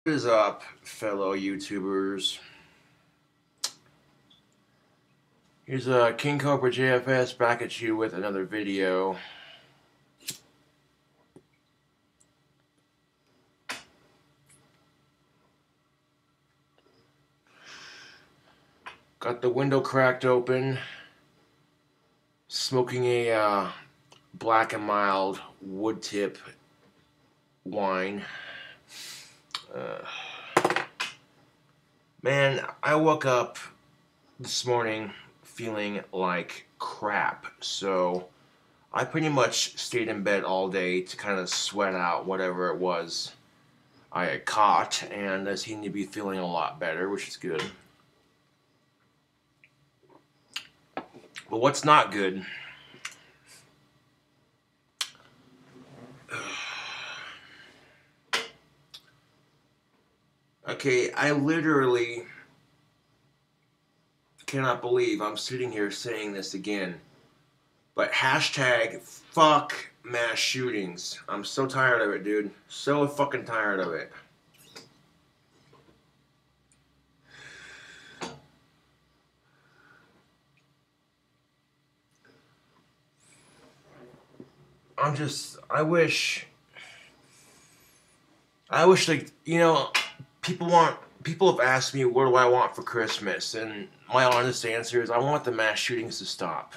What is up, fellow YouTubers? Here's King Cobra JFS back at you with another video. Got the window cracked open, smoking a black and mild wood tip wine. Man, I woke up this morning feeling like crap, so I pretty much stayed in bed all day to kind of sweat out whatever it was I had caught, and I seem to be feeling a lot better, which is good. But what's not good? Okay, I literally cannot believe I'm sitting here saying this again. But hashtag fuck mass shootings. I'm so tired of it, dude. So fucking tired of it. I wish, like, people have asked me what do I want for Christmas, and my honest answer is I want the mass shootings to stop.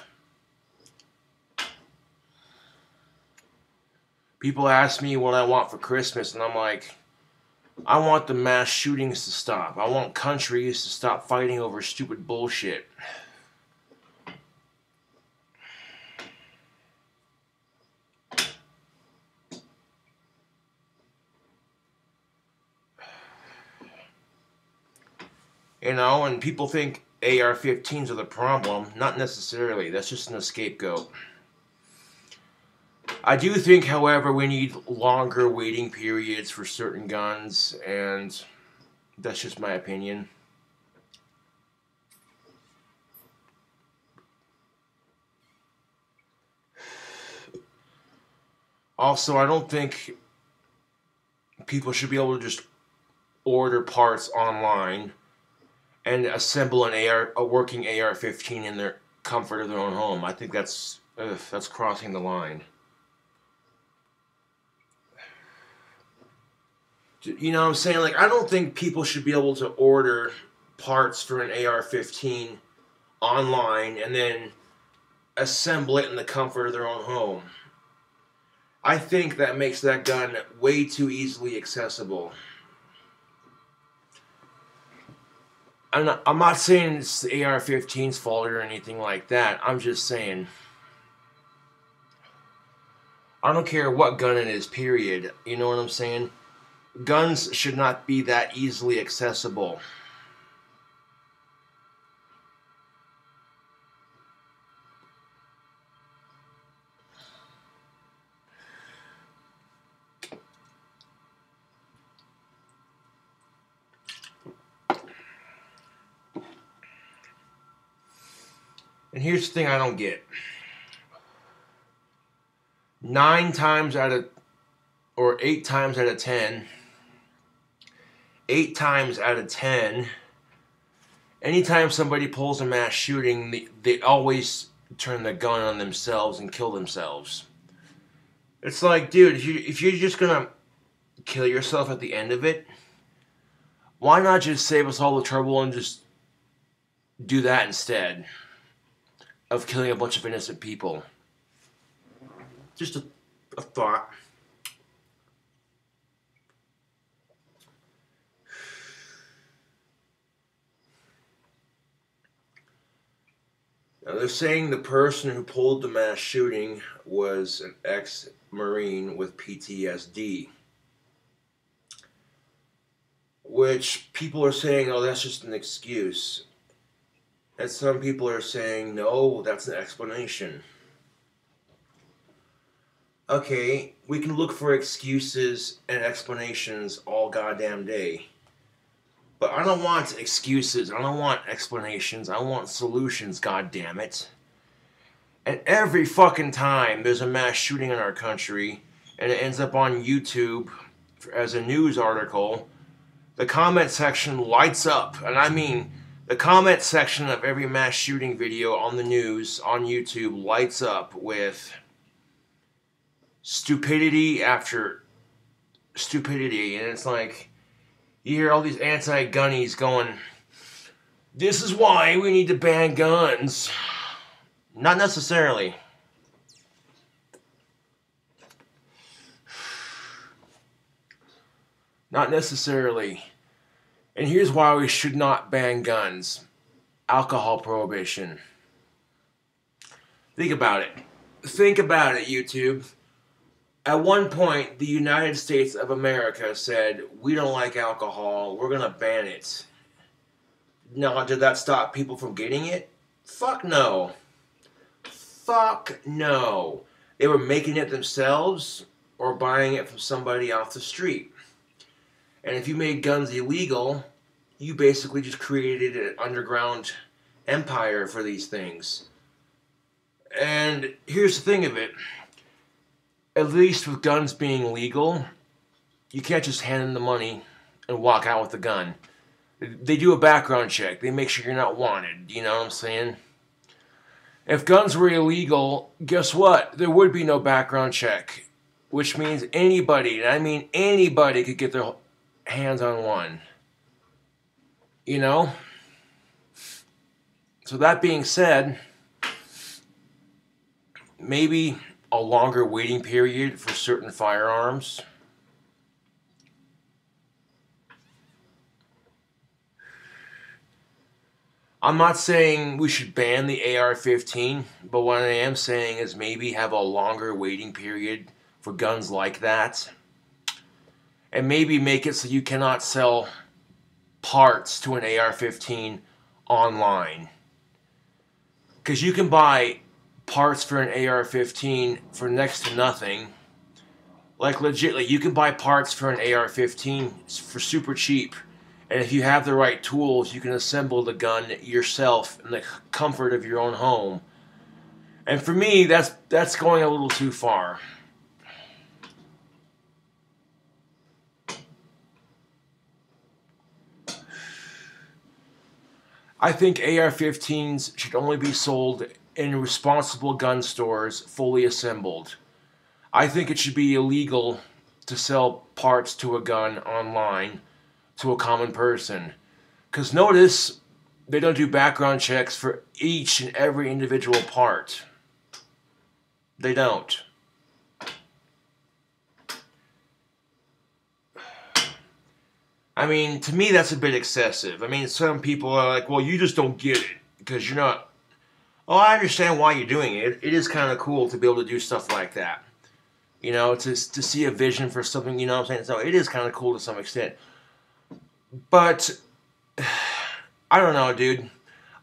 People ask me what I want for Christmas, and I'm like, I want the mass shootings to stop. I want countries to stop fighting over stupid bullshit. And people think AR-15s are the problem. Not necessarily. That's just an scapegoat. I do think, however, we need longer waiting periods for certain guns, and that's just my opinion. Also, I don't think people should be able to just order parts online and assemble a working AR-15 in their comfort of their own home. I think that's crossing the line. You know what I'm saying? Like, I don't think people should be able to order parts for an AR-15 online and then assemble it in the comfort of their own home. I think that makes that gun way too easily accessible. I'm not saying it's the AR-15's fault or anything like that. I'm just saying, I don't care what gun it is, period. You know what I'm saying? Guns should not be that easily accessible. And here's the thing I don't get. 8 times out of 10, anytime somebody pulls a mass shooting, they always turn the gun on themselves and kill themselves. It's like, dude, if you're just gonna kill yourself at the end of it, why not just save us all the trouble and just do that instead of killing a bunch of innocent people? Just a thought. Now they're saying the person who pulled the mass shooting was an ex-Marine with PTSD. Which people are saying, oh, that's just an excuse. And some people are saying, no, that's an explanation. Okay, we can look for excuses and explanations all goddamn day. But I don't want excuses, I don't want explanations, I want solutions, goddammit. And every fucking time there's a mass shooting in our country, and it ends up on YouTube as a news article, the comment section lights up. And I mean, the comment section of every mass shooting video on the news, on YouTube, lights up with stupidity after stupidity. And it's like, you hear all these anti-gunnies going, this is why we need to ban guns. Not necessarily. Not necessarily. And here's why we should not ban guns. Alcohol prohibition. Think about it. Think about it, YouTube. At one point, the United States of America said, we don't like alcohol, we're going to ban it. Now, did that stop people from getting it? Fuck no. Fuck no. They were making it themselves or buying it from somebody off the street. And if you made guns illegal, you basically just created an underground empire for these things. And here's the thing of it. At least with guns being legal, you can't just hand them the money and walk out with the gun. They do a background check. They make sure you're not wanted. You know what I'm saying? If guns were illegal, guess what? There would be no background check. Which means anybody, and I mean anybody, could get their hands on one. You know? So that being said, maybe a longer waiting period for certain firearms. I'm not saying we should ban the AR-15, but what I am saying is maybe have a longer waiting period for guns like that. And maybe make it so you cannot sell parts to an AR-15 online. Because you can buy parts for an AR-15 for next to nothing. Like legitly, you can buy parts for an AR-15 for super cheap. And if you have the right tools, you can assemble the gun yourself in the comfort of your own home. And for me, that's going a little too far. I think AR-15s should only be sold in responsible gun stores, fully assembled. I think it should be illegal to sell parts to a gun online to a common person. Because notice, they don't do background checks for each and every individual part. They don't. I mean, to me, that's a bit excessive. I mean, some people are like, well, you just don't get it because you're not... Oh, I understand why you're doing it. It is kind of cool to be able to do stuff like that. You know, to see a vision for something, you know what I'm saying? So it is kind of cool to some extent. But, I don't know, dude.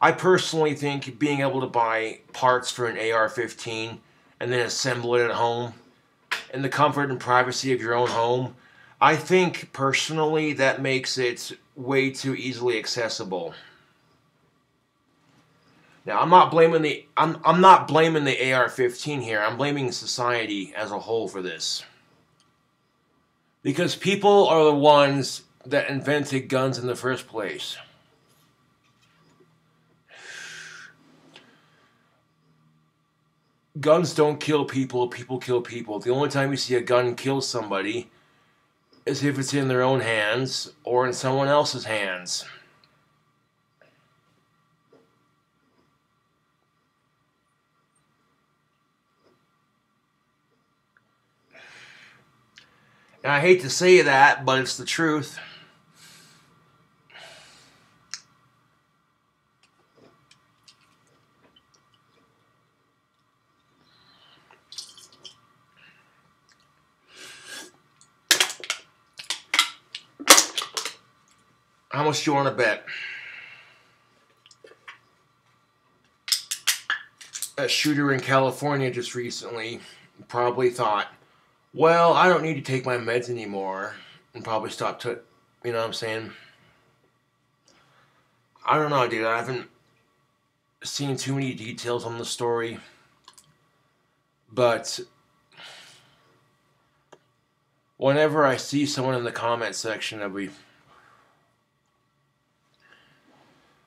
I personally think being able to buy parts for an AR-15 and then assemble it at home in the comfort and privacy of your own home, I think personally that makes it way too easily accessible. Now, I'm not blaming the AR-15 here. I'm blaming society as a whole for this. Because people are the ones that invented guns in the first place. Guns don't kill people, people kill people. The only time you see a gun kill somebody is if it's in their own hands or in someone else's hands. And I hate to say that, but it's the truth. How much do you want to bet? A shooter in California just recently probably thought, well, I don't need to take my meds anymore, and probably stopped you know what I'm saying? I don't know, dude. I haven't seen too many details on the story, but whenever I see someone in the comment section,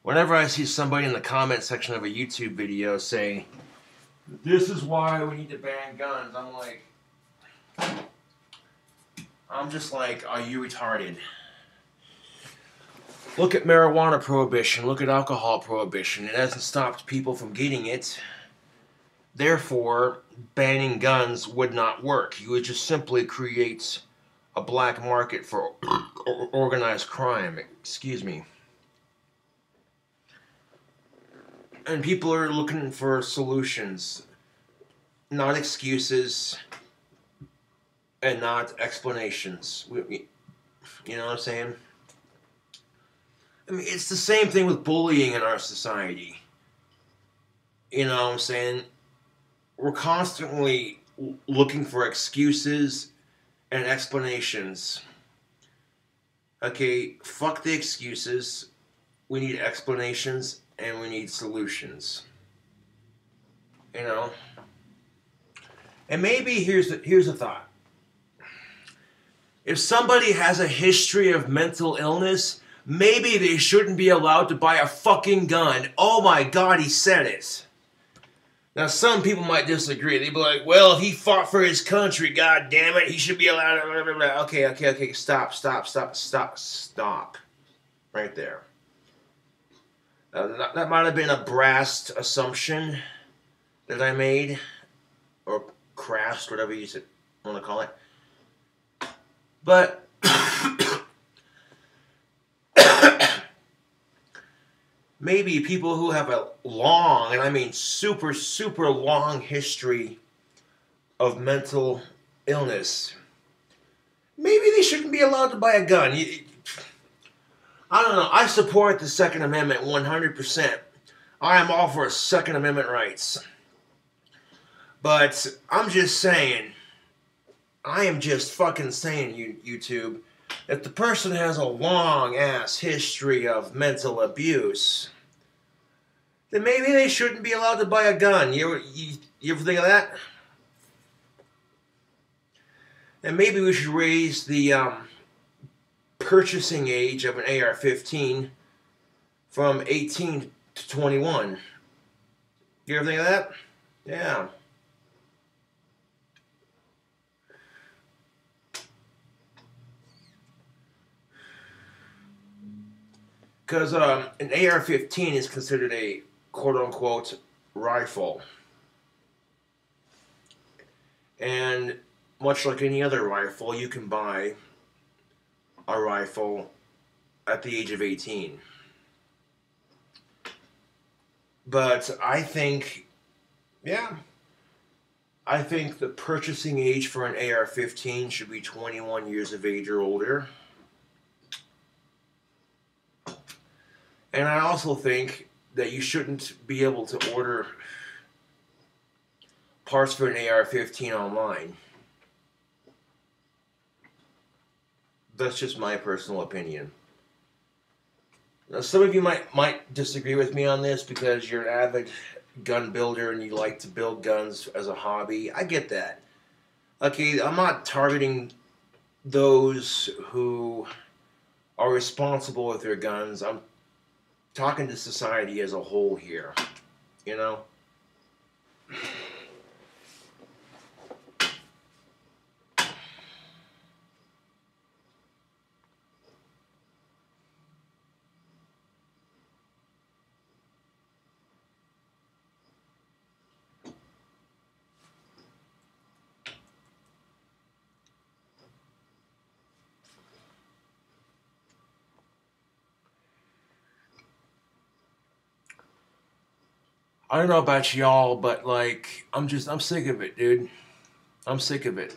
Whenever I see somebody in the comment section of a YouTube video saying, this is why we need to ban guns, I'm just like, are you retarded? Look at marijuana prohibition, look at alcohol prohibition. It hasn't stopped people from getting it. Therefore, banning guns would not work. You would just simply create a black market for organized crime. Excuse me. And people are looking for solutions, not excuses, and not explanations. You know what I'm saying? I mean, it's the same thing with bullying in our society. You know what I'm saying? We're constantly looking for excuses and explanations. Okay, fuck the excuses. We need explanations and we need solutions. You know? And maybe here's a thought. If somebody has a history of mental illness, maybe they shouldn't be allowed to buy a fucking gun. Oh my God, he said it. Now, some people might disagree. They'd be like, well, he fought for his country, god damn it. He should be allowed to... Blah, blah, blah. Okay. Stop. Right there. That might have been a brass assumption that I made. Or crass, whatever you want to call it. But... maybe people who have a long, and I mean super, super long history of mental illness, maybe they shouldn't be allowed to buy a gun. I don't know. I support the Second Amendment 100%. I am all for Second Amendment rights. But I'm just saying, I am just fucking saying, YouTube, if the person has a long-ass history of mental abuse, then maybe they shouldn't be allowed to buy a gun. You ever think of that? And maybe we should raise the purchasing age of an AR-15 from 18 to 21. You ever think of that? Yeah. Because an AR-15 is considered a quote-unquote rifle. And much like any other rifle, you can buy a rifle at the age of 18. But I think, I think the purchasing age for an AR-15 should be 21 years of age or older. And I also think that you shouldn't be able to order parts for an AR-15 online. That's just my personal opinion. Now, some of you might disagree with me on this because you're an avid gun builder and you like to build guns as a hobby. I get that. Okay, I'm not targeting those who are responsible with their guns. I'm talking to society as a whole here, you know? I don't know about y'all, but like, I'm sick of it, dude. I'm sick of it.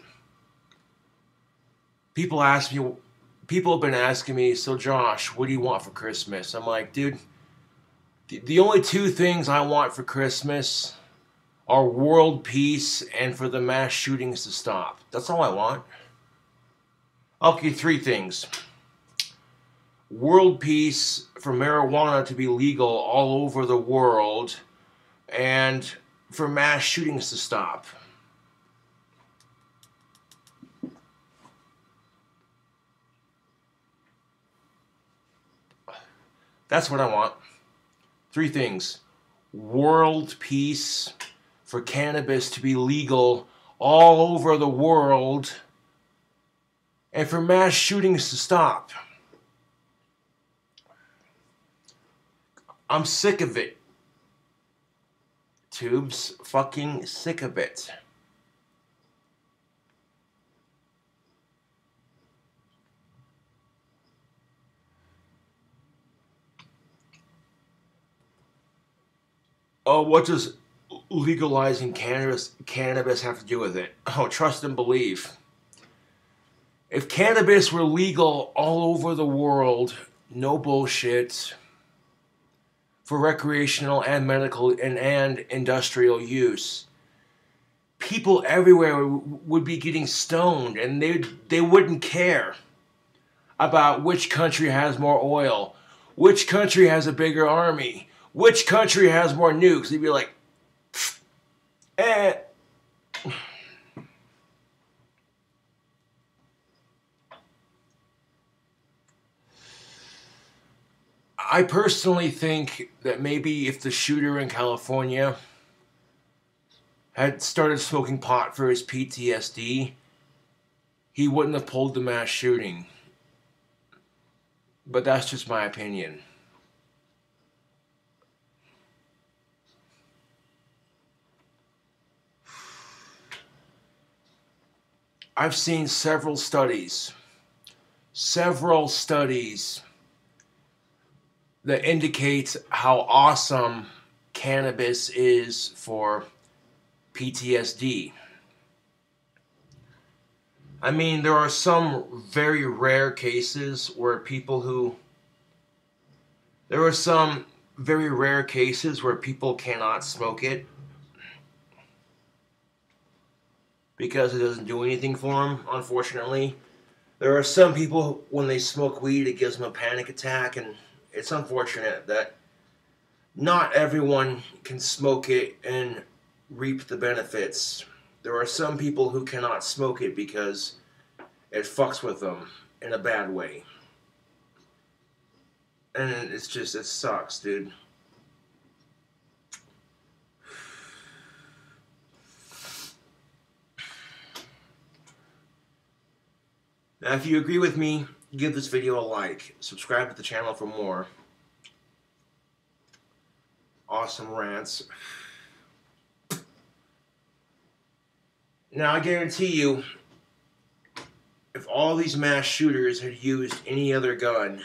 People have been asking me, so Josh, what do you want for Christmas? I'm like, dude, the only two things I want for Christmas are world peace and for the mass shootings to stop. That's all I want. Okay, three things. World peace, for marijuana to be legal all over the world, and for mass shootings to stop. That's what I want. Three things. World peace, for cannabis to be legal all over the world, and for mass shootings to stop. I'm sick of it. Tubes, fucking sick of it. Oh, what does legalizing cannabis have to do with it? Oh, trust and believe. If cannabis were legal all over the world, no bullshit, for recreational and medical and industrial use, people everywhere would be getting stoned, and they wouldn't care about which country has more oil, which country has a bigger army, which country has more nukes. They'd be like, eh. I personally think that maybe if the shooter in California had started smoking pot for his PTSD, he wouldn't have pulled the mass shooting. But that's just my opinion. I've seen several studies that indicate how awesome cannabis is for PTSD. I mean, there are some very rare cases where people cannot smoke it because it doesn't do anything for them, unfortunately. There are some people, when they smoke weed, it gives them a panic attack, and it's unfortunate that not everyone can smoke it and reap the benefits. There are some people who cannot smoke it because it fucks with them in a bad way. And it sucks, dude. Now, if you agree with me, give this video a like. Subscribe to the channel for more awesome rants. Now, I guarantee you, if all these mass shooters had used any other gun,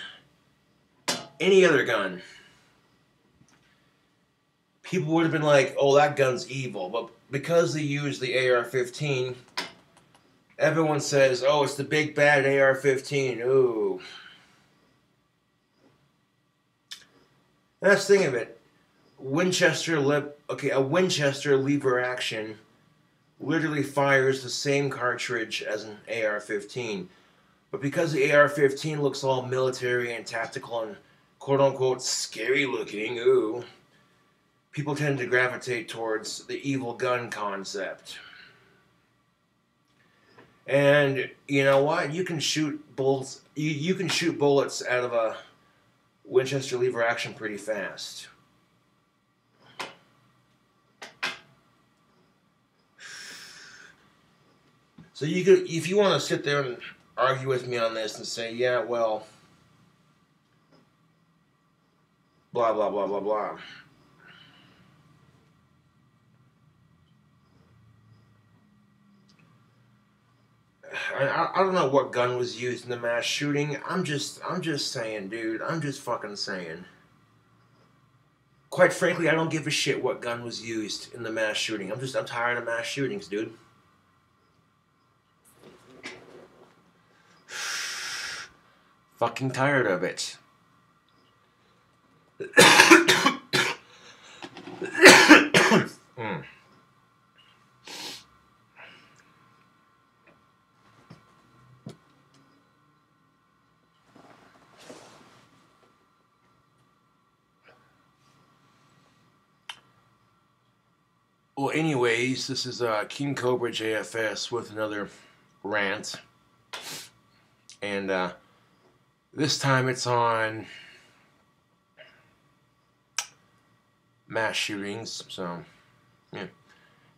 people would have been like, oh, that gun's evil. But because they used the AR-15, everyone says, oh, it's the big bad AR-15. Ooh. That's the thing of it. A Winchester lever action literally fires the same cartridge as an AR-15. But because the AR-15 looks all military and tactical and quote-unquote scary looking, ooh, people tend to gravitate towards the evil gun concept. And you know what? You can shoot bullets. You can shoot bullets out of a Winchester lever action pretty fast. So you could, if you want to sit there and argue with me on this and say, yeah, well, blah blah blah blah blah. I don't know what gun was used in the mass shooting. I'm just saying, dude. I'm just fucking saying. Quite frankly, I don't give a shit what gun was used in the mass shooting. I'm tired of mass shootings, dude. Fucking tired of it. Well, anyways, this is King Cobra JFS with another rant. And this time it's on mass shootings. So, yeah.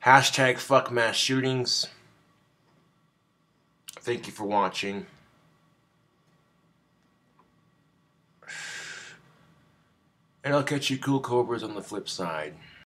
Hashtag fuck mass shootings. Thank you for watching. And I'll catch you cool cobras on the flip side.